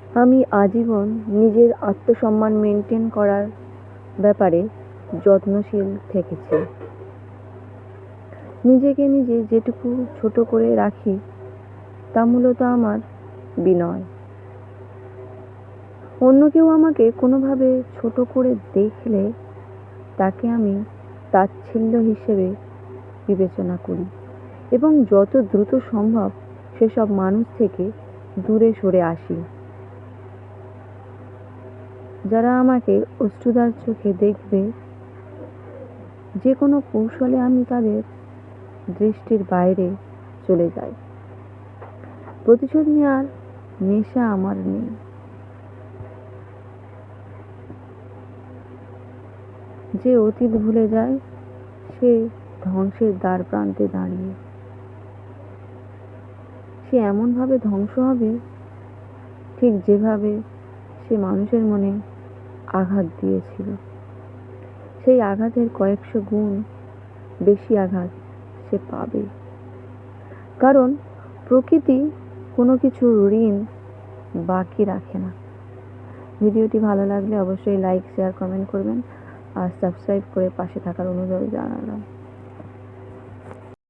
আমি আজীবন নিজের আত্মসম্মান মেনটেন করার ব্যাপারে যত্নশীল থেকেছি। নিজেকে নিজে যেটুকু ছোট করে রাখি তা মূলত আমার বিনয়। অন্য কেউ আমাকে কোনোভাবে ছোট করে দেখলে তাকে আমি তাচ্ছিল্য হিসেবে বিবেচনা করি এবং যত দ্রুত সম্ভব সেসব মানুষ থেকে দূরে সরে আসি। যারা আমাকে অশ্রুদার চোখে দেখবে, যে কোনো কৌশলে আমি তাদের দৃষ্টির বাইরে চলে যাই। প্রতিশোধ নেওয়ার নেশা আমার নেই। যে অতীত ভুলে যায় সে ধ্বংসের দ্বার প্রান্তে দাঁড়িয়ে। সে এমনভাবে ধ্বংস হবে ঠিক যেভাবে সে মানুষের মনে আঘাত দিয়েছিল। সেই আঘাতের কয়েকশো গুণ বেশি আঘাত সে পাবে, কারণ প্রকৃতি কোনো কিছুর ঋণ বাকি রাখে না। ভিডিওটি ভালো লাগলে অবশ্যই লাইক, শেয়ার, কমেন্ট করবেন আর সাবস্ক্রাইব করে পাশে থাকার অনুরোধ জানালাম।